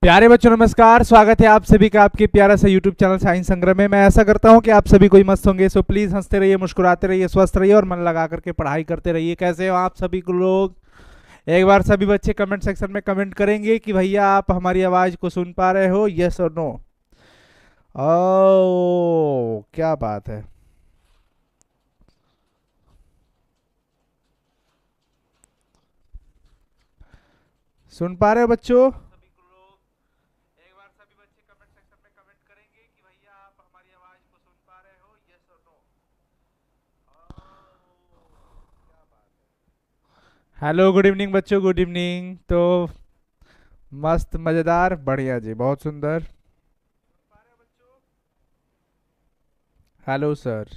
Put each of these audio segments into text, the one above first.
प्यारे बच्चों नमस्कार। स्वागत है आप सभी का आपके प्यारा सा यूट्यूब चैनल साइंस संग्रह में। मैं ऐसा करता हूं कि आप सभी कोई मस्त होंगे, सो प्लीज हंसते रहिए, मुस्कुराते रहिए, स्वस्थ रहिए और मन लगा करके पढ़ाई करते रहिए। कैसे हो आप सभी को लोग? एक बार सभी बच्चे कमेंट सेक्शन में कमेंट करेंगे कि भैया आप हमारी आवाज को सुन पा रहे हो, यस और नो। ओ क्या बात है। सुन पा रहे हो बच्चों? सभी को लोग एक बार सभी बच्चे कमेंट सेक्शन में कमेंट करेंगे कि भैया आप हमारी आवाज को सुन पा रहे हो, यस और नो। क्या बात है। हेलो, गुड इवनिंग बच्चों, गुड इवनिंग। तो मस्त मजेदार बढ़िया जी, बहुत सुंदर। Hello sir.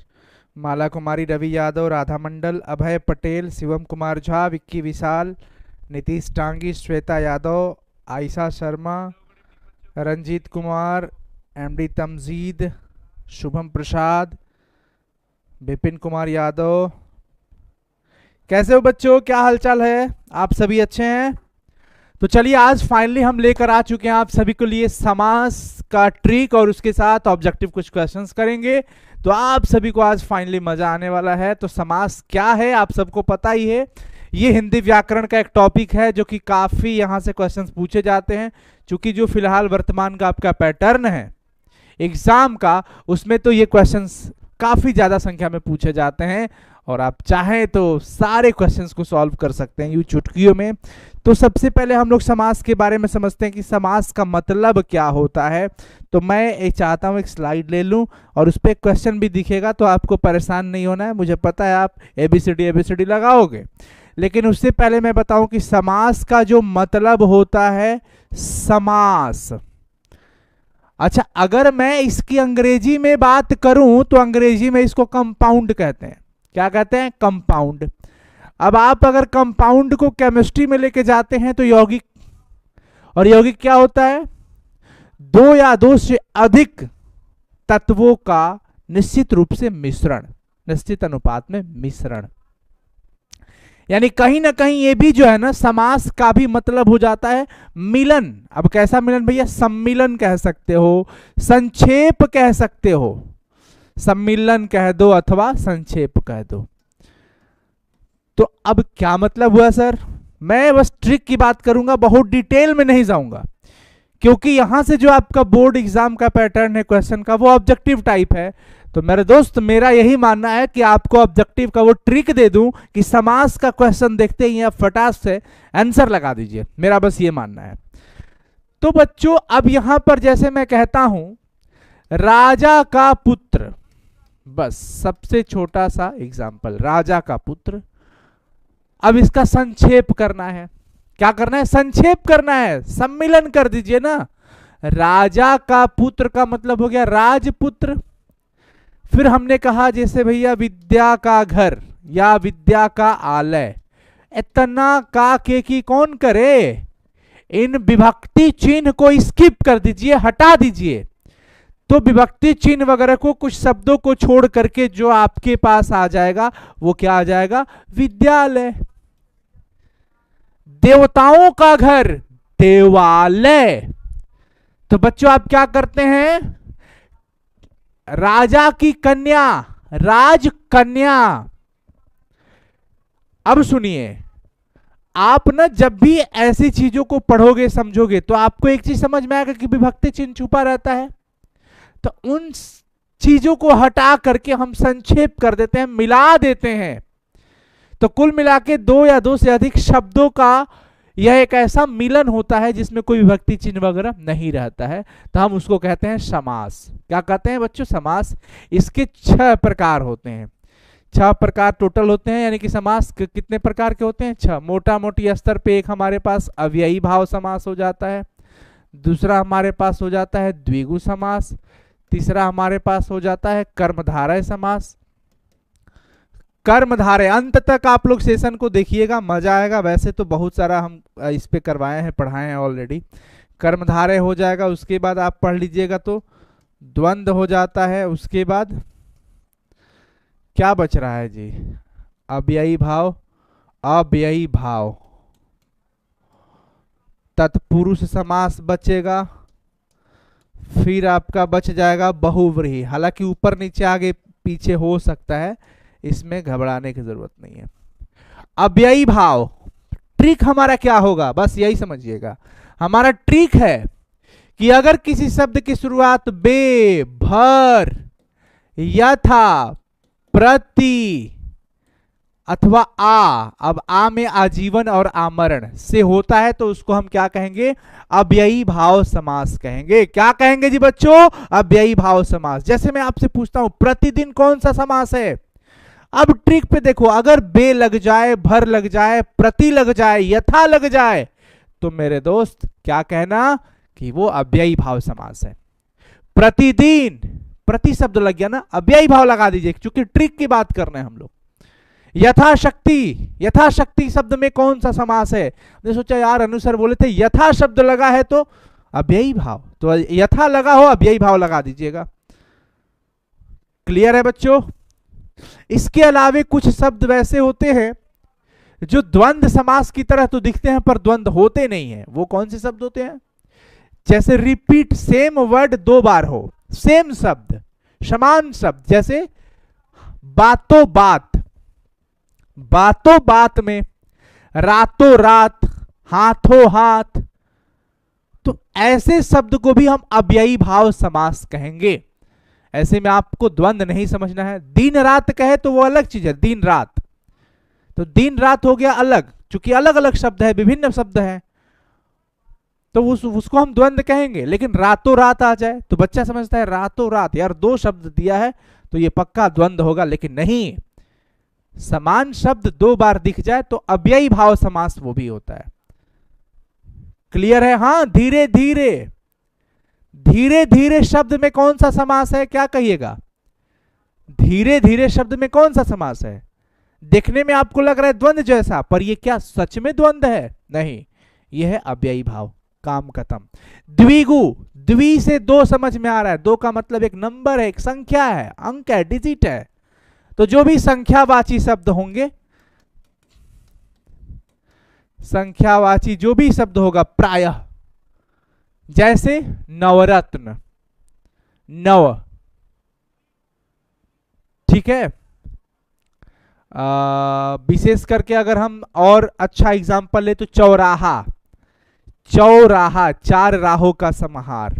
Mala Kumari, Ravi Yadav, Radha Mandal, Abhay Patel, Shivam Kumar Jha, Vicky Vishal, Nitish Tangi, Shweta Yadav, Ayesha Sharma, Ranjit Kumar, MD Tamjeed, Shubham Prasad, Vipin Kumar Yadav. कैसे हो बच्चों, क्या हालचाल है? आप सभी अच्छे हैं? तो चलिए आज फाइनली हम लेकर आ चुके हैं आप सभी के लिए समास का ट्रिक और उसके साथ ऑब्जेक्टिव कुछ क्वेश्चंस करेंगे। तो आप सभी को आज फाइनली मजा आने वाला है। तो समास क्या है आप सबको पता ही है। ये हिंदी व्याकरण का एक टॉपिक है जो कि काफी यहां से क्वेश्चंस पूछे जाते हैं। क्योंकि जो फिलहाल वर्तमान का आपका पैटर्न है एग्जाम का, उसमें तो ये क्वेश्चंस काफी ज्यादा संख्या में पूछे जाते हैं और आप चाहें तो सारे क्वेश्चंस को सॉल्व कर सकते हैं यूं चुटकियों में। तो सबसे पहले हम लोग समास के बारे में समझते हैं कि समास का मतलब क्या होता है। तो मैं एक चाहता हूं एक स्लाइड ले लूं और उस पर क्वेश्चन भी दिखेगा, तो आपको परेशान नहीं होना है। मुझे पता है आप एबीसीडी लगाओगे, लेकिन उससे पहले मैं बताऊं कि समास का जो मतलब होता है समास। अच्छा, अगर मैं इसकी अंग्रेजी में बात करूं तो अंग्रेजी में इसको कंपाउंड कहते हैं। क्या कहते हैं? कंपाउंड। अब आप अगर कंपाउंड को केमिस्ट्री में लेके जाते हैं तो यौगिक, और यौगिक क्या होता है? दो या दो से अधिक तत्वों का निश्चित रूप से मिश्रण, निश्चित अनुपात में मिश्रण। यानी कहीं ना कहीं ये भी जो है ना, समास का भी मतलब हो जाता है मिलन। अब कैसा मिलन भैया? सम्मिलन कह सकते हो, संक्षेप कह सकते हो, सम्मिलन कह दो अथवा संक्षेप कह दो। तो अब क्या मतलब हुआ सर? मैं बस ट्रिक की बात करूंगा, बहुत डिटेल में नहीं जाऊंगा, क्योंकि यहां से जो आपका बोर्ड एग्जाम का पैटर्न है क्वेश्चन का, वो ऑब्जेक्टिव टाइप है। तो मेरे दोस्त, मेरा यही मानना है कि आपको ऑब्जेक्टिव का वो ट्रिक दे दूं कि समास का क्वेश्चन देखते ही आप फटाक से आंसर लगा दीजिए। मेरा बस ये मानना है। तो बच्चों, अब यहां पर जैसे मैं कहता हूं राजा का पुत्र, बस सबसे छोटा सा एग्जाम्पल, राजा का पुत्र। अब इसका संक्षेप करना है। क्या करना है? संक्षेप करना है। सम्मिलन कर दीजिए ना। राजा का पुत्र का मतलब हो गया राजपुत्र। फिर हमने कहा जैसे भैया विद्या का घर या विद्या का आलय, इतना का के की कौन करे? इन विभक्ति चिन्ह को स्किप कर दीजिए, हटा दीजिए। तो विभक्ति चिन्ह वगैरह को, कुछ शब्दों को छोड़ करके जो आपके पास आ जाएगा वो क्या आ जाएगा? विद्यालय। देवताओं का घर, देवालय। तो बच्चों आप क्या करते हैं? राजा की कन्या, राजकन्या। अब सुनिए, आप ना जब भी ऐसी चीजों को पढ़ोगे समझोगे तो आपको एक चीज समझ में आएगा कि विभक्ति चिन्ह छुपा रहता है। तो उन चीजों को हटा करके हम संक्षेप कर देते हैं, मिला देते हैं। तो कुल मिला के दो या दो से अधिक शब्दों का यह एक ऐसा मिलन होता है जिसमें कोई विभक्ति चिन्ह वगैरह नहीं रहता है। तो हम उसको कहते हैं समास। क्या कहते हैं बच्चों? समास। इसके 6 प्रकार होते हैं। 6 प्रकार टोटल होते हैं, यानी कि समास कितने प्रकार के होते हैं? 6। मोटा मोटी स्तर पे एक हमारे पास अव्ययी भाव समास हो जाता है, दूसरा हमारे पास हो जाता है द्विगु समास, तीसरा हमारे पास हो जाता है कर्मधारय समास। कर्मधारय, अंत तक आप लोग सेशन को देखिएगा, मजा आएगा। वैसे तो बहुत सारा हम इस पे करवाए हैं, पढ़ाए हैं ऑलरेडी। कर्मधारय हो जाएगा, उसके बाद आप पढ़ लीजिएगा तो द्वंद्व हो जाता है, उसके बाद क्या बच रहा है जी? अव्ययी भाव, अव्ययी भाव, तत्पुरुष समास बचेगा, फिर आपका बच जाएगा बहुव्रीहि। हालांकि ऊपर नीचे आगे पीछे हो सकता है, इसमें घबराने की जरूरत नहीं है। अव्ययी भाव, ट्रिक हमारा क्या होगा, बस यही समझिएगा। हमारा ट्रिक है कि अगर किसी शब्द की शुरुआत बे, भर, यथा, प्रति अथवा आ, अब आ में आजीवन और आमरण से होता है तो उसको हम क्या कहेंगे, अव्ययी भाव समास कहेंगे। क्या कहेंगे जी बच्चों, अव्ययी भाव समास। जैसे मैं आपसे पूछता हूं प्रतिदिन कौन सा समास है, अब ट्रिक पे देखो, अगर बे लग जाए, भर लग जाए, प्रति लग जाए, यथा लग जाए, तो मेरे दोस्त क्या कहना कि वो अव्ययी भाव समास है। प्रतिदिन, प्रति शब्द लग गया ना, अव्ययी भाव लगा दीजिए, क्योंकि ट्रिक की बात कर रहे हैं हम लोग। यथाशक्ति, यथाशक्ति शब्द में कौन सा समास है, मैंने सोचा यार अनुसर बोले थे यथा शब्द लगा है तो अव्ययी भाव, तो यथा लगा हो अव्ययी भाव लगा दीजिएगा। क्लियर है बच्चों। इसके अलावे कुछ शब्द वैसे होते हैं जो द्वंद्व समास की तरह तो दिखते हैं पर द्वंद्व होते नहीं है। वो कौन से शब्द होते हैं, जैसे रिपीट, सेम वर्ड दो बार हो, सेम शब्द, समान शब्द, जैसे बातों बात, बातों बात में, रातों रात, हाथों हाथ, तो ऐसे शब्द को भी हम अव्ययी भाव समास कहेंगे। ऐसे में आपको द्वंद्व नहीं समझना है। दिन रात कहे तो वो अलग चीज है, दिन रात, तो दिन रात हो गया अलग, क्योंकि अलग अलग शब्द है, विभिन्न शब्द हैं, तो उसको हम द्वंद्व कहेंगे। लेकिन रातों रात आ जाए तो बच्चा समझता है रातों रात, यार दो शब्द दिया है तो ये पक्का द्वंद्व होगा, लेकिन नहीं, समान शब्द दो बार दिख जाए तो अव्ययी भाव समास वो भी होता है। क्लियर है। हाँ, धीरे धीरे, धीरे धीरे शब्द में कौन सा समास है, क्या कहिएगा, धीरे धीरे शब्द में कौन सा समास है। देखने में आपको लग रहा है द्वंद्व जैसा, पर ये क्या सच में द्वंद्व है, नहीं, यह है अव्ययी भाव। काम खत्म। द्विगु, द्वि से दो समझ में आ रहा है, दो का मतलब एक नंबर है, एक संख्या है, अंक है, डिजिट है, तो जो भी संख्यावाची शब्द होंगे, संख्यावाची जो भी शब्द होगा प्रायः, जैसे नवरत्न, नव, ठीक है। विशेष करके अगर हम और अच्छा एग्जांपल ले तो चौराहा, चौराहा, चार राहों का समाहार।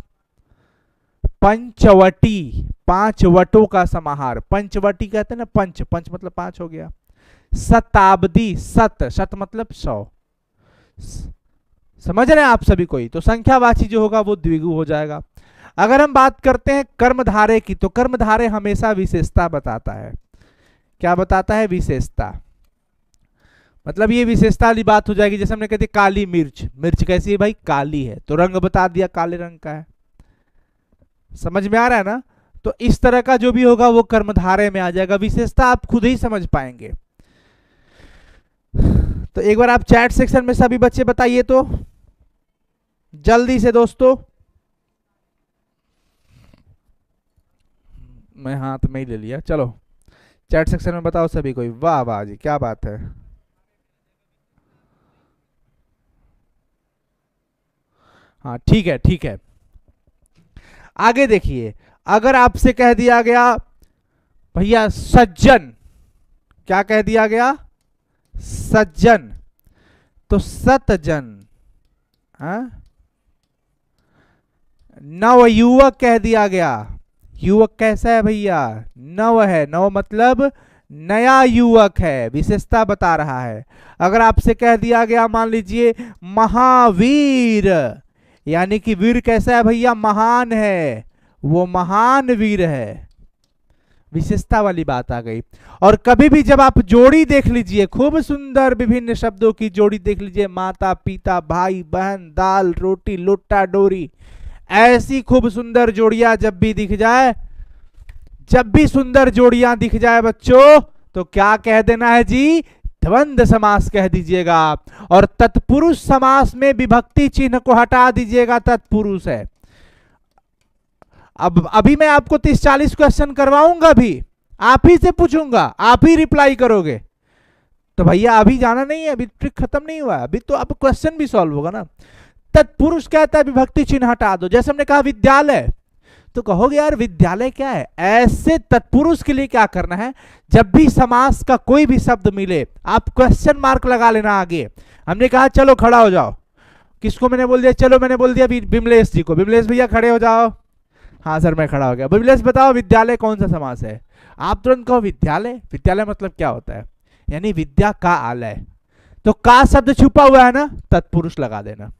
पंचवटी, पांच वटों का समाहार, पंचवटी कहते हैं ना, पंच, पंच मतलब पांच हो गया। शताब्दी, शत, शत मतलब 100, समझ रहे हैं आप सभी कोई, तो संख्यावाची जो होगा वो द्विगु हो जाएगा। अगर हम बात करते हैं कर्मधारय की, तो कर्मधारय हमेशा विशेषता बताता है। क्या बताता है, विशेषता, मतलब ये विशेषता वाली बात हो जाएगी। जैसे हमने कहते काली मिर्च, मिर्च कैसी है भाई, काली है, तो रंग बता दिया काले रंग का है। समझ में आ रहा है ना। तो इस तरह का जो भी होगा वो कर्मधारय में आ जाएगा, विशेषता आप खुद ही समझ पाएंगे। तो एक बार आप चैट सेक्शन में सभी बच्चे बताइए तो जल्दी से दोस्तों, मैं हाथ में ही ले लिया, चलो चैट सेक्शन में बताओ सभी कोई। वाह वाह जी, क्या बात है। हाँ ठीक है, ठीक है। आगे देखिए, अगर आपसे कह दिया गया भैया सज्जन, क्या कह दिया गया, सज्जन, तो सतजन। नवयुवक कह दिया गया, युवक कैसा है भैया, नव है, नव मतलब नया युवक है, विशेषता बता रहा है। अगर आपसे कह दिया गया मान लीजिए महावीर, यानी कि वीर कैसा है भैया, महान है, वो महान वीर है, विशेषता वाली बात आ गई। और कभी भी जब आप जोड़ी देख लीजिए, खूब सुंदर विभिन्न शब्दों की जोड़ी देख लीजिए, माता पिता, भाई बहन, दाल रोटी, लोटा डोरी, ऐसी खूब सुंदर जोड़ियां जब भी दिख जाए, जब भी सुंदर जोड़ियां दिख जाए बच्चों, तो क्या कह देना है जी, द्वंद्व समास कह दीजिएगा। और तत्पुरुष समास में विभक्ति चिन्ह को हटा दीजिएगा, तत्पुरुष है। अब अभी मैं आपको 30-40 क्वेश्चन करवाऊंगा, भी आप ही से पूछूंगा, आप ही रिप्लाई करोगे, तो भैया अभी जाना नहीं है, अभी ट्रिक खत्म नहीं हुआ, अभी तो अब क्वेश्चन भी सॉल्व होगा ना। तत्पुरुष कहता है विभक्ति चिन्ह हटा दो। जैसे हमने कहा विद्यालय, तो कहोगे यार विद्यालय क्या है, ऐसे तत्पुरुष के लिए क्या करना है, जब भी समास का कोई भी शब्द मिले आप क्वेश्चन मार्क लगा लेना आगे। हमने कहा चलो खड़ा हो जाओ, किसको मैंने बोल दिया, चलो मैंने बोल दिया बिमलेश जी को, बिमलेश भैया खड़े हो जाओ। हाँ सर मैं खड़ा हो गया। बिमलेश बताओ विद्यालय कौन सा समास है। आप तुरंत कहो विद्यालय। विद्यालय मतलब क्या होता है, यानी विद्या का आलय। तो का शब्द छुपा हुआ है ना, तत्पुरुष लगा देना।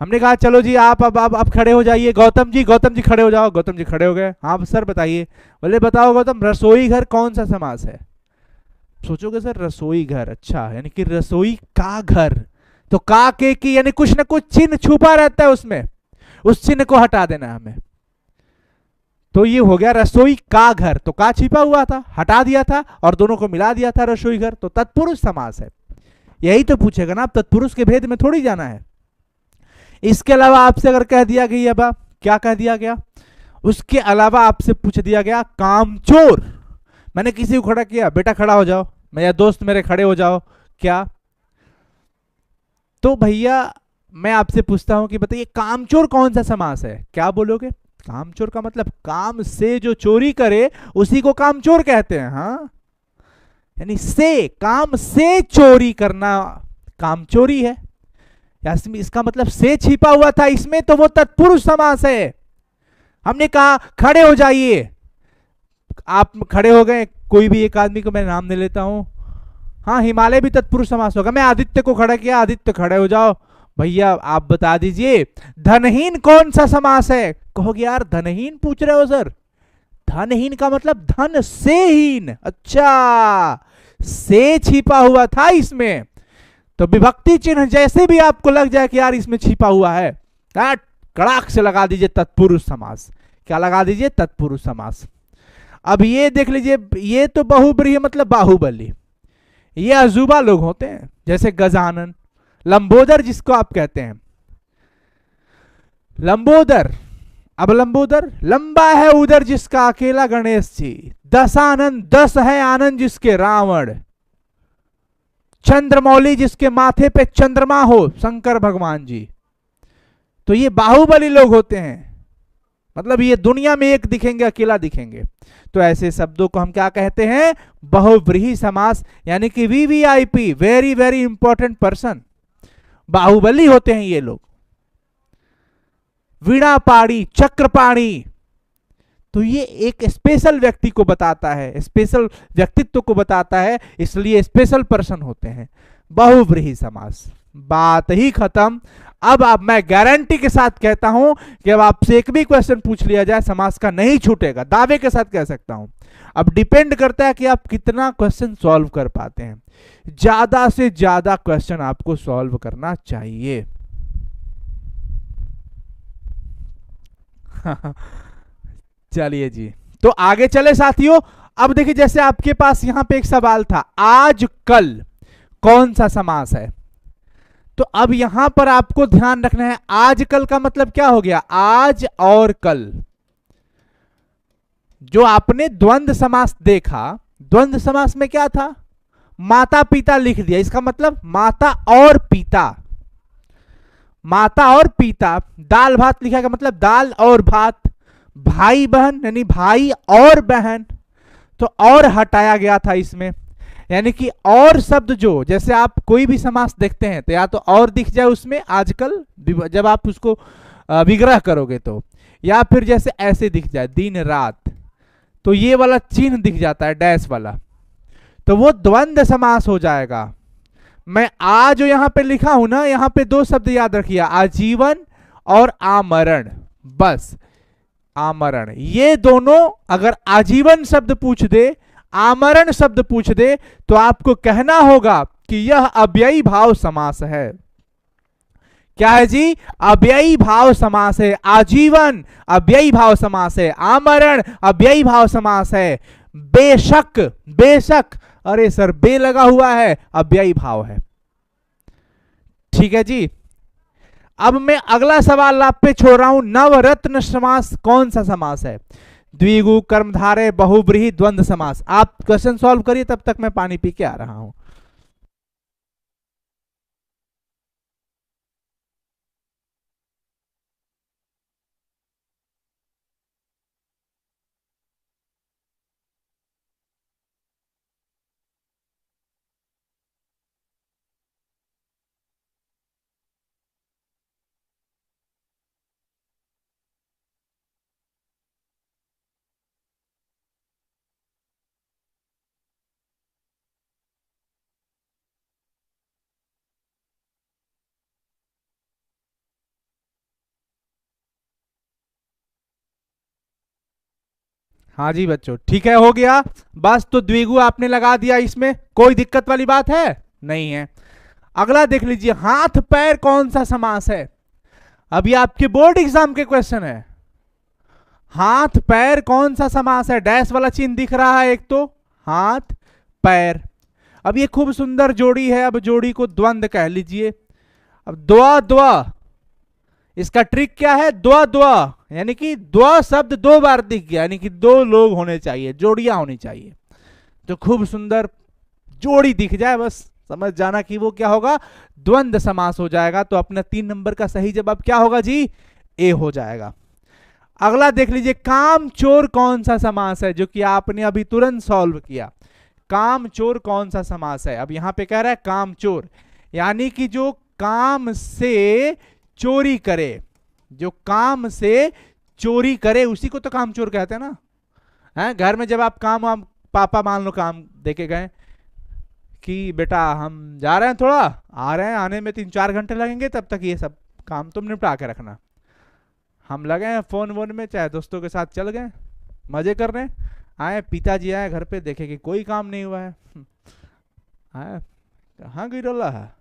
हमने कहा चलो जी आप खड़े हो जाइए, गौतम जी खड़े हो जाओ। गौतम जी खड़े हो गए। हाँ सर बताइए। बोले बताओ गौतम, रसोई घर कौन सा समास है। सोचोगे सर रसोई घर, अच्छा यानी कि रसोई का घर, तो का के की यानी कुछ ना कुछ चिन्ह छुपा रहता है उसमें, उस चिन्ह को हटा देना है हमें। तो ये हो गया रसोई का घर, तो का छिपा हुआ था हटा दिया था और दोनों को मिला दिया था रसोई घर, तो तत्पुरुष समास है। यही तो पूछेगा ना, अब तत्पुरुष के भेद में थोड़ी जाना है। इसके अलावा आपसे अगर कह दिया गया, अब क्या कह दिया गया, उसके अलावा आपसे पूछ दिया गया कामचोर। मैंने किसी को खड़ा किया, बेटा खड़ा हो जाओ, मैं या दोस्त मेरे खड़े हो जाओ, क्या, तो भैया मैं आपसे पूछता हूं कि बताइए कामचोर कौन सा समास है, क्या बोलोगे। कामचोर का मतलब काम से जो चोरी करे उसी को कामचोर कहते हैं। हाँ यानी से, काम से चोरी करना कामचोरी है। इसका मतलब से छिपा हुआ था इसमें, तो वो तत्पुरुष समास है। हमने कहा खड़े हो जाइए, आप खड़े हो गए, कोई भी एक आदमी को मैं नाम नहीं लेता हूं। हाँ हिमालय भी तत्पुरुष समास होगा। मैं आदित्य को खड़ा किया, आदित्य खड़े हो जाओ। भैया आप बता दीजिए धनहीन कौन सा समास है। कहोगे यार धनहीन पूछ रहे हो सर, धनहीन का मतलब धन से हीन, अच्छा से छिपा हुआ था इसमें, तो विभक्ति चिन्ह जैसे भी आपको लग जाए कि यार इसमें छिपा हुआ है, कड़ाक से लगा दीजिए तत्पुरुष समास। क्या लगा दीजिए, तत्पुरुष समास। अब ये देख लीजिए, ये तो बहुब्रीहि मतलब बाहुबली, ये अजूबा लोग होते हैं, जैसे गजानन, लंबोदर जिसको आप कहते हैं, लंबोदर। अब लंबोदर लंबा है उधर जिसका अकेला गणेश जी, 10 आनंद 10 है आनंद जिसके रावण, चंद्रमौली जिसके माथे पे चंद्रमा हो शंकर भगवान जी। तो ये बाहुबली लोग होते हैं, मतलब ये दुनिया में एक दिखेंगे, अकेला दिखेंगे। तो ऐसे शब्दों को हम क्या कहते हैं, बहुव्रीहि समास, यानी कि VVIP, very very important person, बाहुबली होते हैं ये लोग। वीणापाणी, चक्रपाणी, तो ये एक स्पेशल व्यक्ति को बताता है, स्पेशल व्यक्तित्व को बताता है, इसलिए स्पेशल पर्सन होते हैं। बहुव्रीहि समास, बात ही खत्म। अब मैं गारंटी के साथ कहता हूं कि अब आपसे एक भी क्वेश्चन पूछ लिया जाए समास का नहीं छूटेगा, दावे के साथ कह सकता हूं। अब डिपेंड करता है कि आप कितना क्वेश्चन सॉल्व कर पाते हैं। ज्यादा से ज्यादा क्वेश्चन आपको सॉल्व करना चाहिए। चलिए जी, तो आगे चले साथियों। अब देखिए जैसे आपके पास यहां पे एक सवाल था, आज कल कौन सा समास है। तो अब यहां पर आपको ध्यान रखना है, आज कल का मतलब क्या हो गया, आज और कल। जो आपने द्वंद्व समास देखा, द्वंद्व समास में क्या था, माता पिता लिख दिया, इसका मतलब माता और पिता, माता और पिता। दाल भात लिखा का मतलब दाल और भात। भाई बहन यानी भाई और बहन, तो और हटाया गया था इसमें, यानी कि और शब्द जो, जैसे आप कोई भी समास देखते हैं तो या तो और दिख जाए उसमें आजकल, जब आप उसको विग्रह करोगे तो, या फिर जैसे ऐसे दिख जाए दिन रात, तो ये वाला चिन्ह दिख जाता है डैश वाला, तो वो द्वंद्व समास हो जाएगा। मैं आज जो यहां पे लिखा हूं ना, यहां पे 2 शब्द याद रखिए, आजीवन और आमरण, बस आमरण। ये दोनों अगर आजीवन शब्द पूछ दे, आमरण शब्द पूछ दे, तो आपको कहना होगा कि यह अव्ययी भाव समास है। क्या है जी, अव्ययी भाव समास है। आजीवन अव्ययी भाव समास है, आमरण अव्ययी भाव समास है। बेशक, बेशक, अरे सर बे लगा हुआ है, अव्ययी भाव है। ठीक है जी। अब मैं अगला सवाल आप पे छोड़ रहा हूं, नवरत्न समास कौन सा समास है। द्विगु, कर्मधारय, बहुव्रीहि, द्वंद्व समास। आप क्वेश्चन सॉल्व करिए, तब तक मैं पानी पी के आ रहा हूं। हाँ जी बच्चों, ठीक है, हो गया। बस तो द्विगु आपने लगा दिया, इसमें कोई दिक्कत वाली बात है नहीं है। अगला देख लीजिए, हाथ पैर कौन सा समास है। अभी आपके बोर्ड एग्जाम के क्वेश्चन है। हाथ पैर कौन सा समास है, डैश वाला चिन्ह दिख रहा है एक तो, हाथ पैर। अब ये खूब सुंदर जोड़ी है, अब जोड़ी को द्वंद्व कह लीजिए। अब द्वा द्वा, इसका ट्रिक क्या है, द्वा द्वा यानी कि द्वा शब्द दो बार दिख गया, यानी कि दो लोग होने चाहिए, जोड़ियां होनी चाहिए। तो खूब सुंदर जोड़ी दिख जाए बस समझ जाना कि वो क्या होगा, द्वंद्व समास हो जाएगा। तो अपना 3 नंबर का सही जवाब क्या होगा जी, ए हो जाएगा। अगला देख लीजिए, काम चोर कौन सा समास है, जो कि आपने अभी तुरंत सॉल्व किया। काम चोर कौन सा समास है। अब यहां पे कह रहा है काम चोर, यानी कि जो काम से चोरी करे, जो काम से चोरी करे उसी को तो काम चोर कहते हैं ना। है घर में जब आप काम, पापा मान लो काम देके गए कि बेटा हम जा रहे हैं, थोड़ा आ रहे हैं, आने में 3-4 घंटे लगेंगे, तब तक ये सब काम तुम निपटा के रखना। हम लगे हैं फोन वोन में, चाहे दोस्तों के साथ चल गए मजे करने, आए पिताजी आए घर पे, देखे कि कोई काम नहीं हुआ है। आए कहाँ गई रहा है,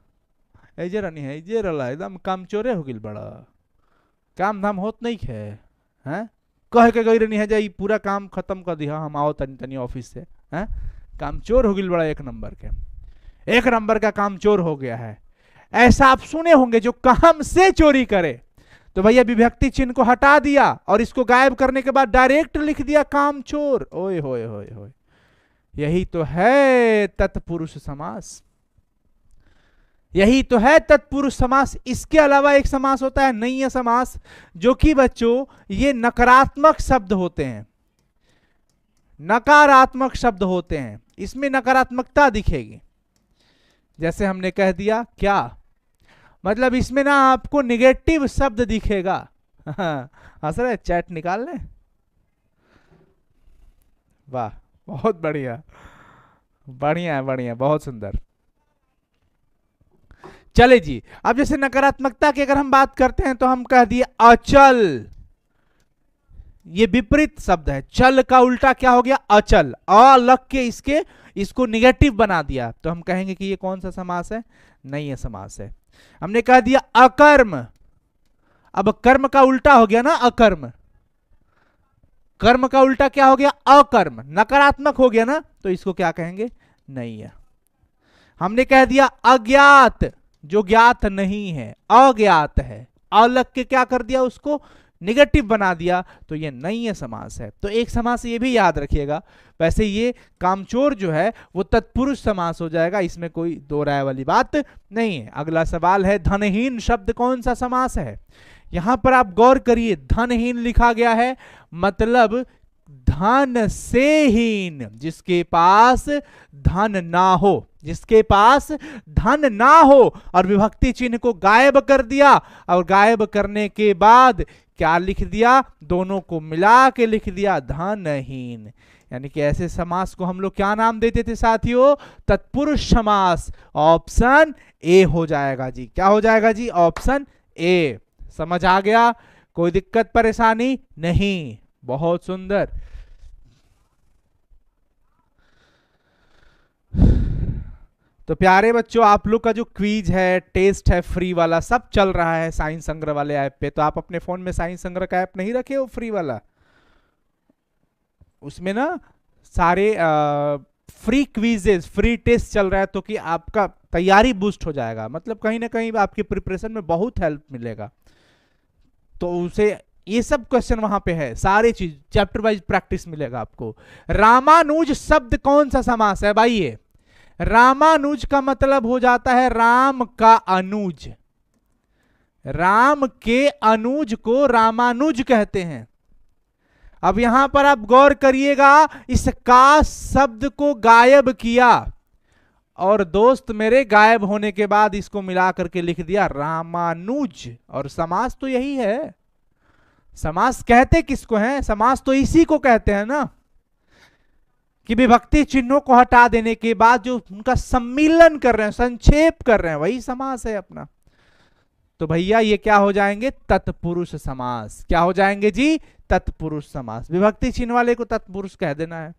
ऐजे रनी है, ऐजे रहा एकदम काम चोरे हो गिल बड़ा, काम धाम होत नहीं है, कह के गई रही है जाई पूरा काम खत्म कर दिया, हम आओ तनी तनी ऑफिस से, हैं काम चोर हो गिल बड़ा, 1 नंबर के, 1 नंबर का काम चोर हो गया है। ऐसा आप सुने होंगे जो काम से चोरी करे, तो भैया विभक्ति चिन्ह को हटा दिया और इसको गायब करने के बाद डायरेक्ट लिख दिया काम चोर। ओए होए होए होए, यही तो है तत्पुरुष समास, यही तो है तत्पुरुष समास। इसके अलावा एक समास होता है नैय समास, जो कि बच्चों ये नकारात्मक शब्द होते हैं, नकारात्मक शब्द होते हैं, इसमें नकारात्मकता दिखेगी। जैसे हमने कह दिया क्या, मतलब इसमें ना आपको निगेटिव शब्द दिखेगा। हंस रहे, चैट निकाल लें, वाह बहुत बढ़िया, बढ़िया है, बढ़िया, बहुत सुंदर। चले जी, अब जैसे नकारात्मकता की अगर हम बात करते हैं तो हम कह दिए अचल, ये विपरीत शब्द है, चल का उल्टा क्या हो गया, अचल, अ लग के इसको निगेटिव बना दिया, तो हम कहेंगे कि ये कौन सा समास है, नैय समास है। हमने कह दिया अकर्म, अब कर्म का उल्टा हो गया ना अकर्म, कर्म का उल्टा क्या हो गया, अकर्म, नकारात्मक हो गया ना, तो इसको क्या कहेंगे, नैय। हमने कह दिया अज्ञात, जो ज्ञात नहीं है, अज्ञात है, अलग के क्या कर दिया, उसको निगेटिव बना दिया, तो ये नैय समास है। तो एक समास ये भी याद रखिएगा। वैसे ये कामचोर जो है वो तत्पुरुष समास हो जाएगा, इसमें कोई दो राय वाली बात नहीं है। अगला सवाल है धनहीन शब्द कौन सा समास है। यहां पर आप गौर करिए, धनहीन लिखा गया है, मतलब धन से हीन, जिसके पास धन ना हो, जिसके पास धन ना हो, और विभक्ति चिन्ह को गायब कर दिया, और गायब करने के बाद क्या लिख दिया, दोनों को मिला के लिख दिया धनहीन। यानी कि ऐसे समास को हम लोग क्या नाम देते थे साथियों, तत्पुरुष समास। ऑप्शन ए हो जाएगा जी, क्या हो जाएगा जी, ऑप्शन ए। समझ आ गया, कोई दिक्कत परेशानी नहीं, बहुत सुंदर। तो प्यारे बच्चों, आप लोग का जो क्विज है, टेस्ट है, फ्री वाला सब चल रहा है साइंस संग्रह वाले ऐप पे। तो आप अपने फोन में साइंस संग्रह का ऐप नहीं रखे हो फ्री वाला, उसमें ना सारे फ्री क्विजेस, फ्री टेस्ट चल रहा है, तो कि आपका तैयारी बूस्ट हो जाएगा, मतलब कहीं ना कहीं आपकी प्रिपरेशन में बहुत हेल्प मिलेगा। तो उसे ये सब क्वेश्चन वहां पे है, सारे चीज चैप्टर वाइज प्रैक्टिस मिलेगा आपको। रामानुज शब्द कौन सा समास है भाई, ये रामानुज का मतलब हो जाता है राम का अनुज, राम के अनुज को रामानुज कहते हैं। अब यहां पर आप गौर करिएगा, इस का शब्द को गायब किया, और दोस्त मेरे गायब होने के बाद इसको मिला करके लिख दिया रामानुज। और समास तो यही है, समास कहते किसको हैं, समास तो इसी को कहते हैं ना, कि विभक्ति चिन्हों को हटा देने के बाद जो उनका सम्मिलन कर रहे हैं, संक्षेप कर रहे हैं, वही समास है अपना। तो भैया ये क्या हो जाएंगे, तत्पुरुष समास। क्या हो जाएंगे जी, तत्पुरुष समास। विभक्ति चिन्ह वाले को तत्पुरुष कह देना है।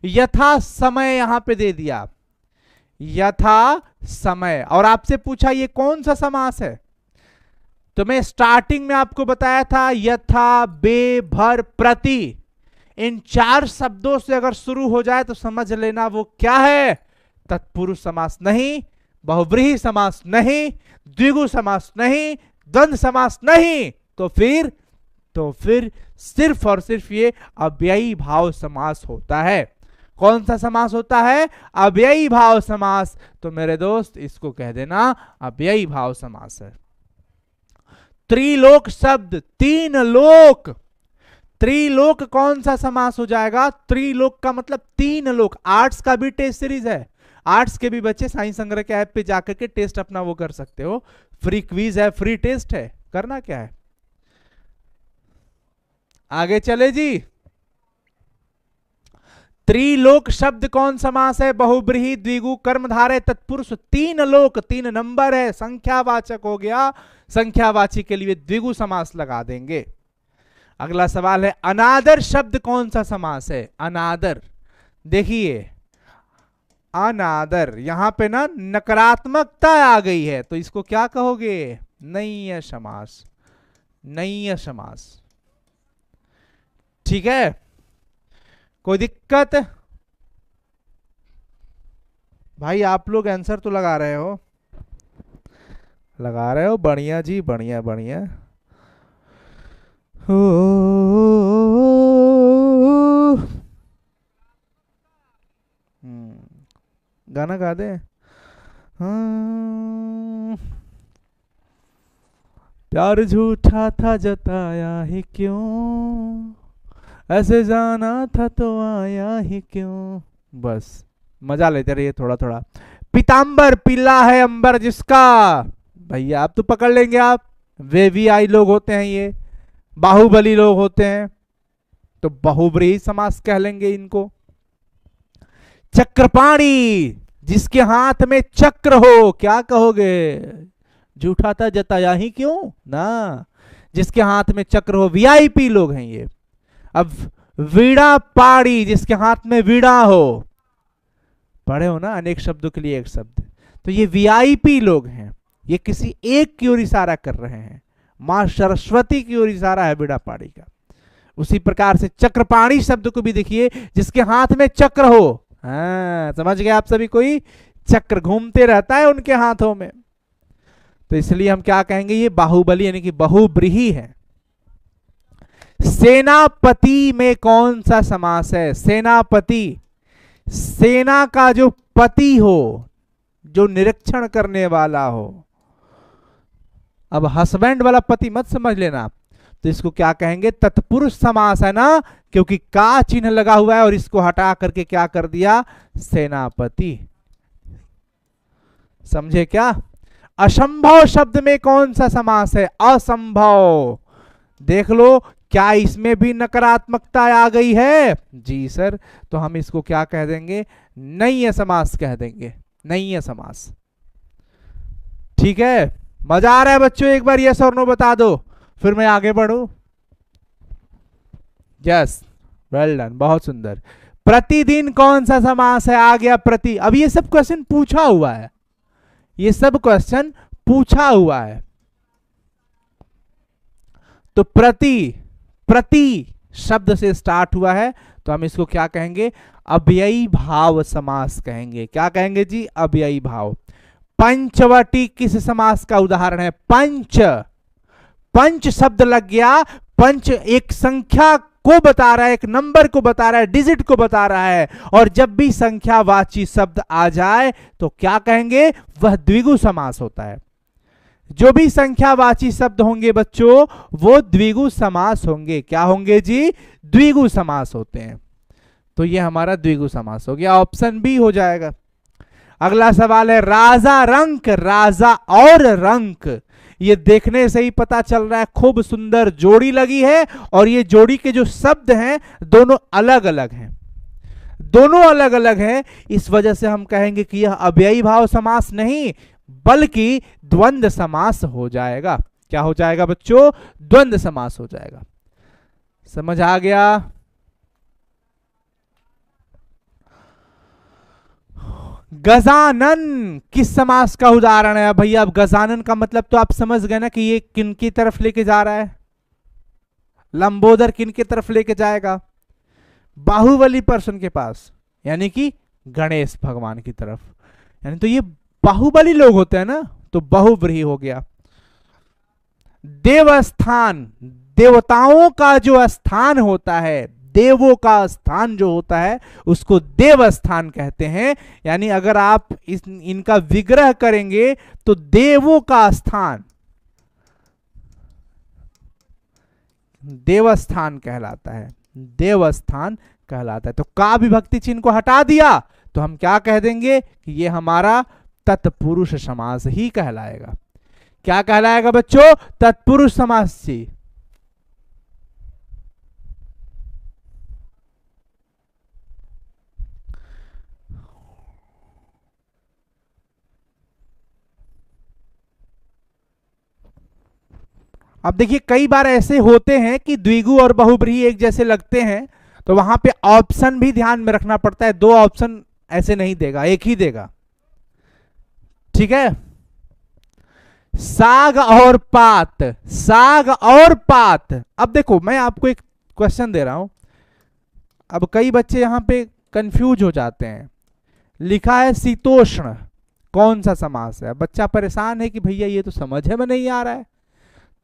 यथा समय यहां पे दे दिया, यथा समय, और आपसे पूछा ये कौन सा समास है, तो मैं स्टार्टिंग में आपको बताया था यथा, बे, भर, प्रति, इन 4 शब्दों से अगर शुरू हो जाए तो समझ लेना वो क्या है, तत्पुरुष समास नहीं, बहुव्रीहि समास नहीं, द्विगु समास नहीं, द्वंद्व समास नहीं, तो फिर सिर्फ और सिर्फ ये अव्ययी भाव समास होता है। कौन सा समास होता है, अव्ययी भाव समास। तो मेरे दोस्त इसको कह देना अव्ययी भाव समास है। त्रिलोक शब्द, 3 लोक, त्रिलोक कौन सा समास हो जाएगा, त्रिलोक का मतलब 3 लोक। आर्ट्स का भी टेस्ट सीरीज है, आर्ट्स के भी बच्चे साइंस संग्रह के ऐप पे जाकर के टेस्ट अपना वो कर सकते हो, फ्री क्विज है, फ्री टेस्ट है। करना क्या है, आगे चले जी। त्रिलोक शब्द कौन समास है, बहुब्रीहि, द्विगु, कर्मधारय, तत्पुरुष। 3 लोक, 3 नंबर है, संख्यावाचक हो गया, संख्यावाची के लिए द्विगु समास लगा देंगे। अगला सवाल है अनादर शब्द कौन सा समास है, अनादर। देखिए अनादर, यहां पे ना नकारात्मकता आ गई है, तो इसको क्या कहोगे, नैय समास, नैय समास। ठीक है, कोई दिक्कत भाई, आप लोग आंसर तो लगा रहे हो, लगा रहे हो, बढ़िया जी, बढ़िया बढ़िया। गाना गा दे। प्यार झूठा था जताया ही क्यों, ऐसे जाना था तो आया ही क्यों। बस मजा लेते रहिए थोड़ा थोड़ा। पीतांबर, पीला है अंबर जिसका, भैया आप तो पकड़ लेंगे आप, वे भी आई लोग होते हैं, ये बाहुबली लोग होते हैं, तो बहुब्रीहि समास कह लेंगे इनको। चक्रपाणी, जिसके हाथ में चक्र हो, क्या कहोगे, झूठा था जताया ही क्यों ना, जिसके हाथ में चक्र हो, वीआईपी लोग हैं ये। अब वीणा पाड़ी, जिसके हाथ में वीणा हो, पढ़े हो ना, अनेक शब्दों के लिए एक शब्द, तो ये वीआईपी लोग हैं, ये किसी एक की ओर इशारा कर रहे हैं, मां सरस्वती की ओर इशारा है वीणा पाड़ी का। उसी प्रकार से चक्रपाणी शब्द को भी देखिए, जिसके हाथ में चक्र हो, हाँ समझ गए आप सभी, कोई चक्र घूमते रहता है उनके हाथों में, तो इसलिए हम क्या कहेंगे, ये बाहुबली यानी कि बहुब्रीहि है। सेनापति में कौन सा समास है, सेनापति, सेना का जो पति हो, जो निरीक्षण करने वाला हो। अब हस्बैंड वाला पति मत समझ लेना, तो इसको क्या कहेंगे, तत्पुरुष समास है ना, क्योंकि का चिन्ह लगा हुआ है और इसको हटा करके क्या कर दिया, सेनापति। समझे क्या। असंभव शब्द में कौन सा समास है, असंभव। देख लो क्या इसमें भी नकारात्मकता आ गई है, जी सर, तो हम इसको क्या कह देंगे, नैय समास कह देंगे, नैय समास। ठीक है, मजा आ रहा है बच्चों, एक बार यस और नो बता दो, फिर मैं आगे बढ़ू। यस, वेल डन, बहुत सुंदर। प्रतिदिन कौन सा समास है, आ गया प्रति। अब ये सब क्वेश्चन पूछा हुआ है, ये सब क्वेश्चन पूछा हुआ है, तो प्रति, प्रति शब्द से स्टार्ट हुआ है, तो हम इसको क्या कहेंगे, अव्ययी भाव समास कहेंगे। क्या कहेंगे जी, अव्ययी भाव। पंचवटी किस समास का उदाहरण है, पंच, पंच शब्द लग गया, पंच एक संख्या को बता रहा है, एक नंबर को बता रहा है, डिजिट को बता रहा है, और जब भी संख्यावाची शब्द आ जाए तो क्या कहेंगे, वह द्विगु समास होता है। जो भी संख्यावाची शब्द होंगे बच्चों, वो द्विगु समास होंगे। क्या होंगे जी, द्विगु समास होते हैं, तो ये हमारा द्विगु समास हो गया, ऑप्शन बी हो जाएगा। अगला सवाल है राजा रंक, राजा और रंक, ये देखने से ही पता चल रहा है खूब सुंदर जोड़ी लगी है, और ये जोड़ी के जो शब्द हैं दोनों अलग अलग हैं, दोनों अलग अलग हैं, इस वजह से हम कहेंगे कि यह अव्ययी भाव समास नहीं बल्कि द्वंद्व समास हो जाएगा। क्या हो जाएगा बच्चों? द्वंद्व समास हो जाएगा। समझ आ गया? गजानन किस समास का उदाहरण है भैया? अब गजानन का मतलब तो आप समझ गए ना कि ये किन की तरफ लेके जा रहा है, लंबोदर किन की तरफ लेके जाएगा? बाहुबली पर्सन के पास, यानी कि गणेश भगवान की तरफ। यानी तो ये बाहुबली लोग होते हैं ना, तो बहुव्रीहि हो गया। देवस्थान, देवताओं का जो स्थान होता है, देवों का स्थान जो होता है उसको देवस्थान कहते हैं। यानी अगर आप इनका विग्रह करेंगे तो देवों का स्थान देवस्थान कहलाता है, देवस्थान कहलाता है। तो का विभक्ति चिन्ह को हटा दिया तो हम क्या कह देंगे कि ये हमारा तत्पुरुष समास ही कहलाएगा। क्या कहलाएगा बच्चों? तत्पुरुष समास जी। अब देखिए कई बार ऐसे होते हैं कि द्विगु और बहुव्रीहि एक जैसे लगते हैं, तो वहां पे ऑप्शन भी ध्यान में रखना पड़ता है। दो ऑप्शन ऐसे नहीं देगा, एक ही देगा। ठीक है? साग और पात, साग और पात। अब देखो मैं आपको एक क्वेश्चन दे रहा हूं, अब कई बच्चे यहां पे कंफ्यूज हो जाते हैं। लिखा है शीतोष्ण, कौन सा समास है? बच्चा परेशान है कि भैया ये तो समझ में नहीं आ रहा है।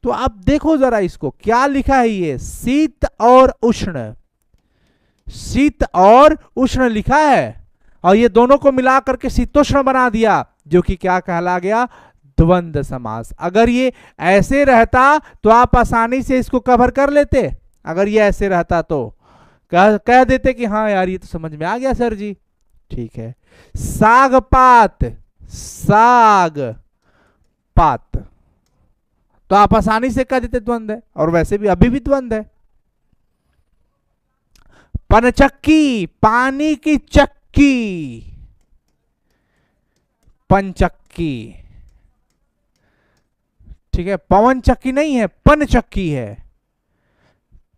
तो आप देखो जरा इसको, क्या लिखा है ये? शीत और उष्ण, शीत और उष्ण लिखा है, और ये दोनों को मिला करके शीतोष्ण बना दिया, जो कि क्या कहला गया? द्वंद्व समास। अगर ये ऐसे रहता तो आप आसानी से इसको कवर कर लेते। अगर ये ऐसे रहता तो कह देते कि हाँ यार ये तो समझ में आ गया सर जी। ठीक है, साग पात, साग पात, तो आप आसानी से कह देते द्वंद्व है, और वैसे भी अभी भी द्वंद्व है। पनचक्की, पानी की चक्की, पंचक्की। ठीक है, पवन चक्की नहीं है, पन चक्की है।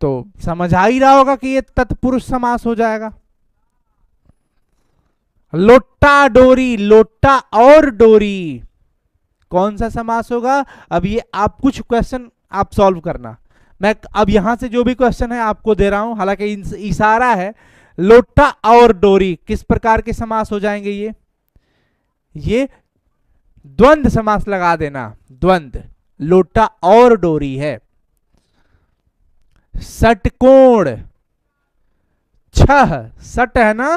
तो समझ आ ही रहा होगा कि ये तत्पुरुष समास हो जाएगा। लोटा डोरी, लोटा और डोरी, कौन सा समास होगा? अब ये आप कुछ क्वेश्चन आप सॉल्व करना। मैं अब यहां से जो भी क्वेश्चन है आपको दे रहा हूं, हालांकि इशारा है। लोटा और डोरी किस प्रकार के समास हो जाएंगे? ये द्वंद्व समास लगा देना, द्वंद्व। लोटा और डोरी है। षटकोण, छह षट है ना,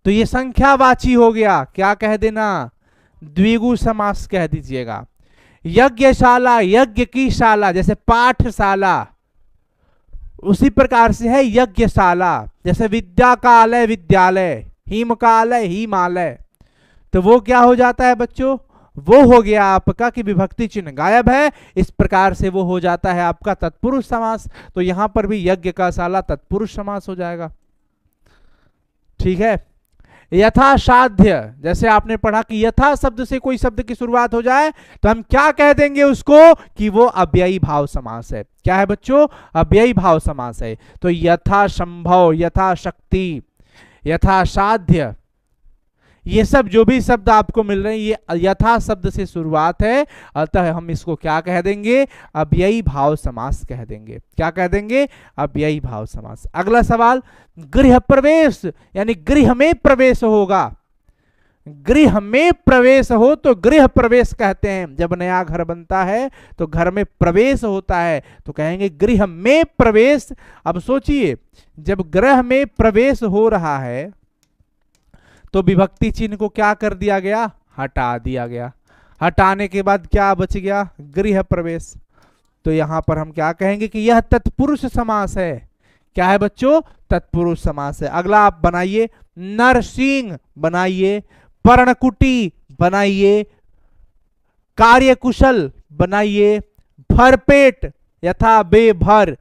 तो ये संख्यावाची हो गया, क्या कह देना? द्विगु समास कह दीजिएगा। यज्ञशाला, यज्ञ की शाला, जैसे पाठशाला, उसी प्रकार से है यज्ञशाला। जैसे विद्या का आलय, विद्यालय, हिम का आलय, हिमालय, तो वो क्या हो जाता है बच्चों? वो हो गया आपका कि विभक्ति चिन्ह गायब है, इस प्रकार से वो हो जाता है आपका तत्पुरुष समास। तो यहां पर भी यज्ञ का शाला तत्पुरुष समास हो जाएगा। ठीक है। यथासाध्य, जैसे आपने पढ़ा कि यथा शब्द से कोई शब्द की शुरुआत हो जाए तो हम क्या कह देंगे उसको? कि वो अव्ययी भाव समास है। क्या है बच्चों? अव्ययी भाव समास है। तो यथा संभव, यथा शक्ति, यथासाध्य, ये सब जो भी शब्द आपको मिल रहे हैं ये यथा शब्द से शुरुआत है, अतः हम इसको क्या कह देंगे? अव्ययी भाव समास कह देंगे। क्या कह देंगे? अव्ययी भाव समास। अगला सवाल, गृह प्रवेश, यानी गृह में प्रवेश होगा। गृह में प्रवेश हो तो गृह प्रवेश कहते हैं। जब नया घर बनता है तो घर में प्रवेश होता है तो कहेंगे गृह में प्रवेश। अब सोचिए, जब गृह में प्रवेश हो रहा है तो विभक्ति चिन्ह को क्या कर दिया गया? हटा दिया गया। हटाने के बाद क्या बच गया? गृह प्रवेश। तो यहां पर हम क्या कहेंगे कि यह तत्पुरुष समास है। क्या है बच्चों? तत्पुरुष समास है। अगला आप बनाइए, नरसिंह बनाइए, पर्णकुटी बनाइए, कार्यकुशल बनाइए, भरपेट यथा बेभर,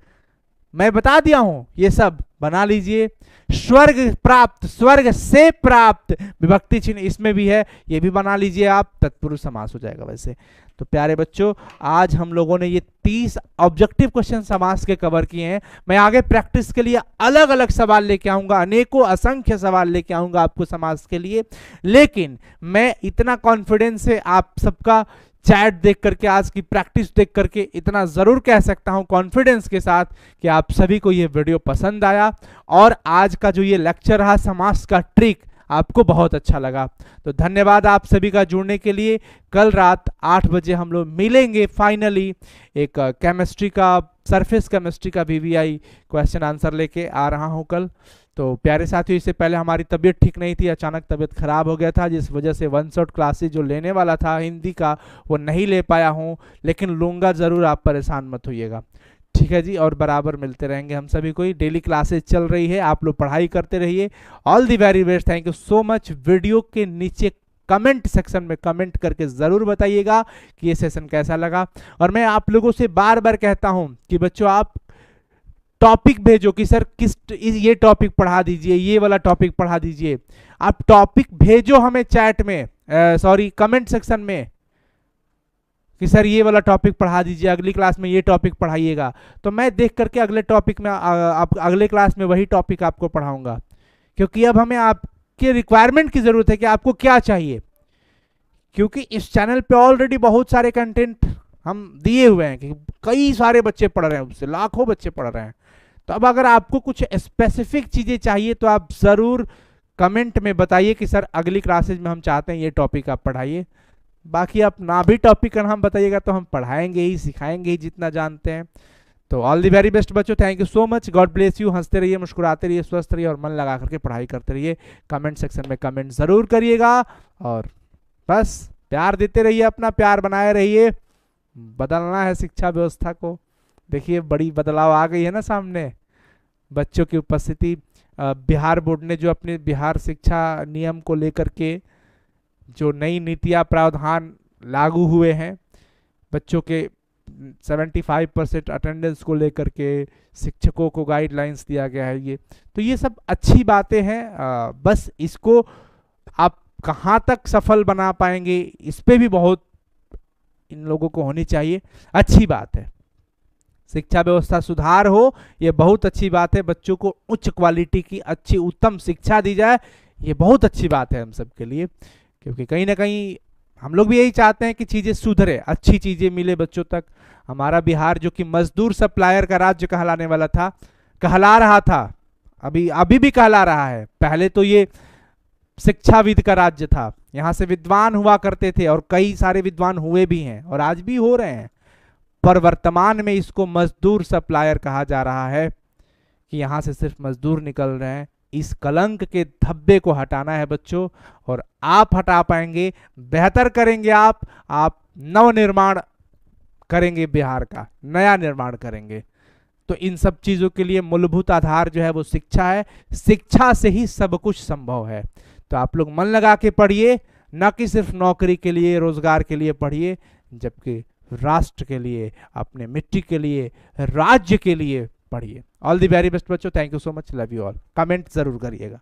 मैं बता दिया हूं, ये सब बना लीजिए। स्वर्ग प्राप्त, स्वर्ग से प्राप्त, विभक्ति चिन्ह इसमें भी है, ये भी बना लीजिए आप, तत्पुरुष समास हो जाएगा वैसे। तो प्यारे बच्चों, आज हम लोगों ने ये 30 ऑब्जेक्टिव क्वेश्चन समास के कवर किए हैं। मैं आगे प्रैक्टिस के लिए अलग अलग सवाल लेके आऊंगा, अनेकों असंख्य सवाल लेके आऊंगा आपको समास के लिए। लेकिन मैं इतना कॉन्फिडेंस से आप सबका चैट देख करके, आज की प्रैक्टिस देख करके इतना जरूर कह सकता हूं कॉन्फिडेंस के साथ कि आप सभी को ये वीडियो पसंद आया और आज का जो ये लेक्चर रहा समास का ट्रिक आपको बहुत अच्छा लगा। तो धन्यवाद आप सभी का जुड़ने के लिए। कल रात 8 बजे हम लोग मिलेंगे फाइनली। एक केमिस्ट्री का, सरफेस केमिस्ट्री का VVI क्वेश्चन आंसर लेके आ रहा हूं कल। तो प्यारे साथियों, इससे पहले हमारी तबीयत ठीक नहीं थी, अचानक तबीयत खराब हो गया था, जिस वजह से वन शॉट क्लासेज जो लेने वाला था हिंदी का वो नहीं ले पाया हूँ, लेकिन लूँगा ज़रूर, आप परेशान मत होइएगा, ठीक है जी। और बराबर मिलते रहेंगे हम सभी को, डेली क्लासेज चल रही है, आप लोग पढ़ाई करते रहिए। All the very best, thank you so much. Video के नीचे कमेंट सेक्शन में कमेंट करके ज़रूर बताइएगा कि ये सेशन कैसा लगा। और मैं आप लोगों से बार बार कहता हूँ कि बच्चों आप टॉपिक भेजो कि सर किस ये टॉपिक पढ़ा दीजिए, ये वाला टॉपिक पढ़ा दीजिए। आप टॉपिक भेजो हमें चैट में, सॉरी कमेंट सेक्शन में, कि सर ये वाला टॉपिक पढ़ा दीजिए, अगली क्लास में ये टॉपिक पढ़ाइएगा। तो मैं देख करके अगले टॉपिक में आप अगले क्लास में वही टॉपिक आपको पढ़ाऊंगा, क्योंकि अब हमें आपके रिक्वायरमेंट की ज़रूरत है कि आपको क्या चाहिए। क्योंकि इस चैनल पे ऑलरेडी बहुत सारे कंटेंट हम दिए हुए हैं कि कई सारे बच्चे पढ़ रहे हैं, उससे लाखों बच्चे पढ़ रहे हैं। तो अब अगर आपको कुछ स्पेसिफिक चीज़ें चाहिए तो आप ज़रूर कमेंट में बताइए कि सर अगली क्लासेज में हम चाहते हैं ये टॉपिक आप पढ़ाइए। बाकी आप ना भी टॉपिक का नाम बताइएगा तो हम पढ़ाएंगे ही, सिखाएंगे ही जितना जानते हैं। तो ऑल दी वेरी बेस्ट बच्चों, thank you so much, God bless you. हंसते रहिए, मुस्कुराते रहिए, स्वस्थ रहिए और मन लगा करके पढ़ाई करते रहिए। कमेंट सेक्शन में कमेंट ज़रूर करिएगा और बस प्यार देते रहिए, अपना प्यार बनाए रहिए। बदलना है शिक्षा व्यवस्था को। देखिए बड़ी बदलाव आ गई है ना सामने, बच्चों की उपस्थिति। बिहार बोर्ड ने जो अपने बिहार शिक्षा नियम को लेकर के जो नई नीतियाँ प्रावधान लागू हुए हैं, बच्चों के 75% अटेंडेंस को लेकर के शिक्षकों को गाइडलाइंस दिया गया है, ये सब अच्छी बातें हैं। बस इसको आप कहाँ तक सफल बना पाएंगे इस पे भी बहुत इन लोगों को होनी चाहिए। अच्छी बात है, शिक्षा व्यवस्था सुधार हो, ये बहुत अच्छी बात है। बच्चों को उच्च क्वालिटी की अच्छी उत्तम शिक्षा दी जाए, ये बहुत अच्छी बात है हम सब के लिए, क्योंकि कहीं ना कहीं हम लोग भी यही चाहते हैं कि चीज़ें सुधरे, अच्छी चीज़ें मिले बच्चों तक। हमारा बिहार जो कि मजदूर सप्लायर का राज्य कहलाने वाला था, कहला रहा था, अभी भी कहला रहा है, पहले तो ये शिक्षाविद का राज्य था, यहाँ से विद्वान हुआ करते थे और कई सारे विद्वान हुए भी हैं और आज भी हो रहे हैं। पर वर्तमान में इसको मजदूर सप्लायर कहा जा रहा है कि यहाँ से सिर्फ मजदूर निकल रहे हैं। इस कलंक के धब्बे को हटाना है बच्चों, और आप हटा पाएंगे, बेहतर करेंगे आप नव निर्माण करेंगे, बिहार का नया निर्माण करेंगे। तो इन सब चीज़ों के लिए मूलभूत आधार जो है वो शिक्षा है, शिक्षा से ही सब कुछ संभव है। तो आप लोग मन लगा के पढ़िए, न कि सिर्फ नौकरी के लिए, रोजगार के लिए पढ़िए, जबकि राष्ट्र के लिए, अपने मिट्टी के लिए, राज्य के लिए पढ़िए। ऑल द वेरी बेस्ट बच्चों, thank you so much, love you all. Comment जरूर करिएगा।